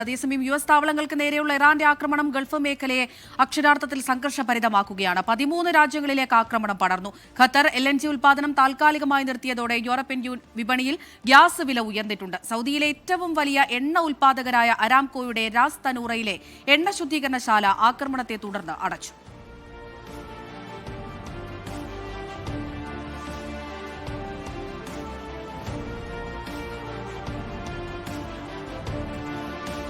അതേസമയം US താവളങ്ങൾക്ക് നേരെയുള്ള ഇറാന്റെ ആക്രമണം ഗൾഫ് മേഖലയെ അക്ഷരാർത്ഥത്തിൽ സംഘർഷഭരിതമാക്കുകയാണ്. 13 രാജ്യങ്ങളിലേക്ക് ആക്രമണം പടർന്നു. ഖത്തർ LNG ഉൽപാദനം താൽക്കാലികമായി നിർത്തിയതോടെ യൂറോപ്യൻ വിപണിയിൽ ഗ്യാസ് വില ഉയർന്നിട്ടുണ്ട്. സൗദിയിലെ ഏറ്റവും വലിയ എണ്ണ ഉൽപാദകരായ അരാംകോയുടെ രാസ് തനൂറയിലെ എണ്ണ ശുദ്ധീകരണശാല ആക്രമണത്തെ തുടർന്ന് അടച്ചു.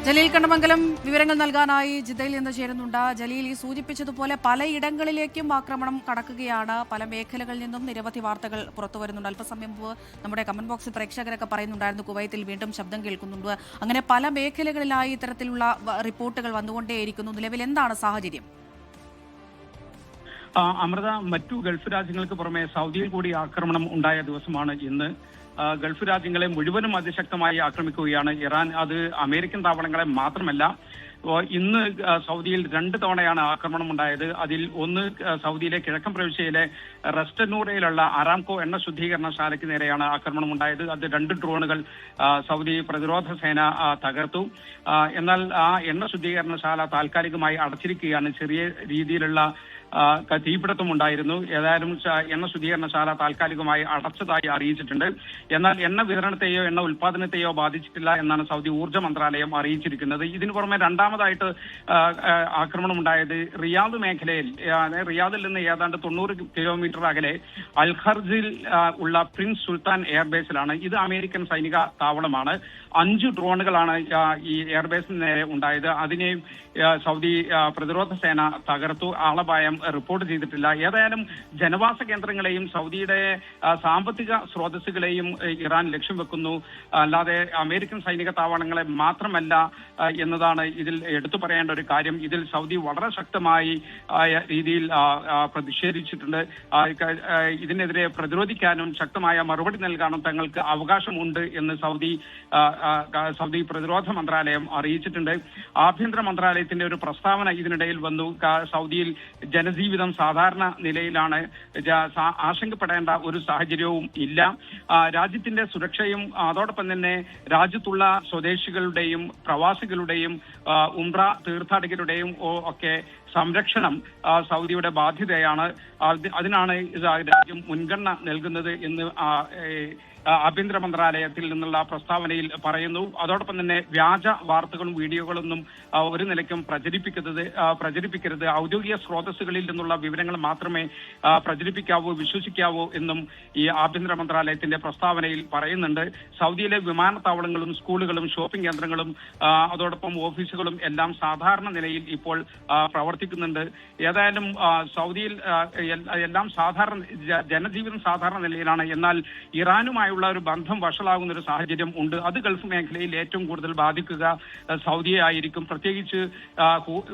ജലീൽ കണ്ണമംഗലം വിവരങ്ങൾ നൽകാനായി ജിദ്ദയിൽ നിന്ന് ചേരുന്നുണ്ട്. ജലീൽ, ഈ സൂചിപ്പിച്ചതുപോലെ പലയിടങ്ങളിലേക്കും ആക്രമണം കടക്കുകയാണ്. പല മേഖലകളിൽ നിന്നും നിരവധി വാർത്തകൾ പുറത്തുവരുന്നുണ്ട്. അല്പസമയം മുമ്പ് നമ്മുടെ കമന്റ് ബോക്സിൽ പ്രേക്ഷകരൊക്കെ പറയുന്നുണ്ടായിരുന്നു കുവൈത്തിൽ വീണ്ടും ശബ്ദം കേൾക്കുന്നുണ്ട്. അങ്ങനെ പല മേഖലകളിലായി ഇത്തരത്തിലുള്ള റിപ്പോർട്ടുകൾ വന്നുകൊണ്ടേയിരിക്കുന്നു. നിലവിൽ എന്താണ് സാഹചര്യം? അമൃത, മറ്റു ഗൾഫ് രാജ്യങ്ങൾക്ക് പുറമെ സൗദിയിൽ കൂടി ആക്രമണം ഉണ്ടായ ദിവസമാണ് ഇന്ന്. ഗൾഫ് രാജ്യങ്ങളെ മുഴുവനും അതിശക്തമായി ആക്രമിക്കുകയാണ് ഇറാൻ. അത് അമേരിക്കൻ താവളങ്ങളെ മാത്രമല്ല, ഇന്ന് സൗദിയിൽ 2 തവണയാണ് ആക്രമണം ഉണ്ടായത്. അതിൽ ഒന്ന് സൗദിയിലെ കിഴക്കൻ പ്രവിശ്യയിലെ റസ്റ്റനൂറയിലുള്ള അരാംകോ എണ്ണ ശുദ്ധീകരണശാലയ്ക്ക് നേരെയാണ് ആക്രമണം ഉണ്ടായത്. അത് 2 ഡ്രോണുകൾ സൗദി പ്രതിരോധ സേന തകർത്തു. എന്നാൽ ആ എണ്ണ ശുദ്ധീകരണശാല താൽക്കാലികമായി അടച്ചിരിക്കുകയാണ്. ചെറിയ രീതിയിലുള്ള തീപിടുത്തം ഉണ്ടായിരുന്നു. ഏതായാലും എണ്ണ ശുദ്ധീകരണശാല താൽക്കാലികമായി അടച്ചതായി അറിയിച്ചിട്ടുണ്ട്. എന്നാൽ എണ്ണ വിതരണത്തെയോ എണ്ണ ഉൽപാദനത്തെയോ ബാധിച്ചിട്ടില്ല എന്നാണ് സൗദി ഊർജ്ജ മന്ത്രാലയം അറിയിച്ചിരിക്കുന്നത്. ഇതിനു പുറമെ രണ്ടാമതായിട്ട് ആക്രമണം ഉണ്ടായത് റിയാദ് മേഖലയിൽ, റിയാദിൽ നിന്ന് ഏതാണ്ട് 90 കിലോമീറ്റർ അകലെ അൽഖർജിൽ ഉള്ള പ്രിൻസ് സുൽത്താൻ എയർബേസിലാണ്. ഇത് അമേരിക്കൻ സൈനിക താവളമാണ്. 5 ഡ്രോണുകളാണ് ഈ എയർബേസിന് നേരെ ഉണ്ടായത്. അതിനെ സൗദി പ്രതിരോധ സേന തകർത്തു. ആളപായം റിപ്പോർട്ട് ചെയ്തിട്ടില്ല. ഏതായാലും ജനവാസ കേന്ദ്രങ്ങളെയും സൗദിയുടെ സാമ്പത്തിക സ്രോതസ്സുകളെയും ഇറാൻ ലക്ഷ്യം വെക്കുന്നു, അല്ലാതെ അമേരിക്കൻ സൈനിക താവളങ്ങളെ മാത്രമല്ല എന്നതാണ് ഇതിൽ എടുത്തു പറയേണ്ട ഒരു കാര്യം. ഇതിൽ സൗദി വളരെ ശക്തമായി രീതിയിൽ പ്രതിഷേധിച്ചിട്ടുണ്ട്. ഇതിനെതിരെ പ്രതിരോധിക്കാനും ശക്തമായ മറുപടി നൽകാനും തങ്ങൾക്ക് അവകാശമുണ്ട് എന്ന് സൗദി പ്രതിരോധ മന്ത്രാലയം അറിയിച്ചിട്ടുണ്ട്. ആഭ്യന്തര മന്ത്രാലയത്തിന്റെ ഒരു പ്രസ്താവന ഇതിനിടയിൽ വന്നു. സൗദിയിൽ ജനജീവിതം സാധാരണ നിലയിലാണ്, ആശങ്കപ്പെടേണ്ട ഒരു സാഹചര്യവും ഇല്ല. രാജ്യത്തിന്റെ സുരക്ഷയും അതോടൊപ്പം തന്നെ രാജ്യത്തുള്ള സ്വദേശികളുടെയും പ്രവാസികളുടെയും ഉംറ തീർത്ഥാടകരുടെയും ഒക്കെ സംരക്ഷണം സൗദിയുടെ ബാധ്യതയാണ്. അതിനാണ് രാജ്യം മുൻഗണന നൽകുന്നത് എന്ന് ആഭ്യന്തര മന്ത്രാലയത്തിൽ നിന്നുള്ള പ്രസ്താവനയിൽ പറയുന്നു. അതോടൊപ്പം തന്നെ വ്യാജ വാർത്തകളും വീഡിയോകളൊന്നും ഒരു നിലയ്ക്കും പ്രചരിപ്പിക്കരുത്. ഔദ്യോഗിക സ്രോതസ്സുകളിൽ നിന്നുള്ള വിവരങ്ങൾ മാത്രമേ പ്രചരിപ്പിക്കാവൂ, വിശ്വസിക്കാവൂ എന്നും ഈ ആഭ്യന്തര മന്ത്രാലയത്തിന്റെ പ്രസ്താവനയിൽ പറയുന്നുണ്ട്. സൗദിയിലെ വിമാനത്താവളങ്ങളും സ്കൂളുകളും ഷോപ്പിംഗ് കേന്ദ്രങ്ങളും അതോടൊപ്പം ഓഫീസുകളും എല്ലാം സാധാരണ നിലയിൽ ഇപ്പോൾ പ്രവർത്തിക്കുന്നുണ്ട്. ഏതായാലും സൗദിയിൽ എല്ലാം ജനജീവിതം സാധാരണ നിലയിലാണ്. എന്നാൽ ഇറാനുമായുള്ള ഒരു ബന്ധം വഷളാകുന്ന ഒരു സാഹചര്യം ഉണ്ട്. അത് ഗൾഫ് മേഖലയിൽ ഏറ്റവും കൂടുതൽ ബാധിക്കുക സൗദിയെ ആയിരിക്കും. പ്രത്യേകിച്ച്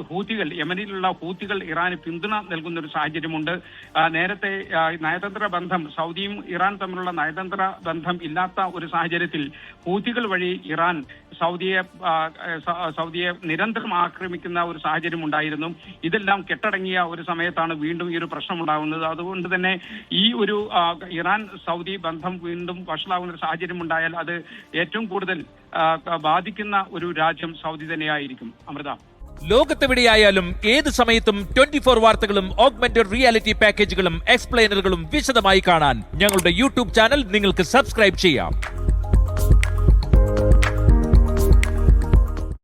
ഹൂത്തികൾ, യമനിലുള്ള ഹൂത്തികൾ ഇറാന് പിന്തുണ നൽകുന്ന ഒരു സാഹചര്യമുണ്ട്. നേരത്തെ നയതന്ത്ര ബന്ധം, സൗദിയും ഇറാൻ തമ്മിലുള്ള നയതന്ത്ര ബന്ധം ഇല്ലാത്ത ഒരു സാഹചര്യത്തിൽ ഹൂത്തികൾ വഴി ഇറാൻ സൗദിയെ നിരന്തരം ആക്രമിക്കുന്ന ഒരു സാഹചര്യം ഉണ്ടായിരുന്നു. ഇതെല്ലാം കെട്ടടങ്ങിയ ഒരു സമയത്താണ് വീണ്ടും ഈ ഒരു പ്രശ്നം ഉണ്ടാകുന്നത്. അതുകൊണ്ട് തന്നെ ഈ ഒരു ഇറാൻ സൗദി ബന്ധം വീണ്ടും വഷളാകുന്ന ഒരു സാഹചര്യം ഉണ്ടായാൽ അത് ഏറ്റവും കൂടുതൽ ബാധിക്കുന്ന ഒരു രാജ്യം സൗദി തന്നെയായിരിക്കും. അമൃത, ലോകത്തെവിടെയായാലും ഏത് സമയത്തും 24 വാർത്തകളും ഓഗ്മെന്റഡ് റിയാലിറ്റി പാക്കേജുകളും എക്സ്പ്ലെയിനറുകളും വിശദമായി കാണാൻ ഞങ്ങളുടെ യൂട്യൂബ് ചാനൽ നിങ്ങൾക്ക് സബ്സ്ക്രൈബ് ചെയ്യാം.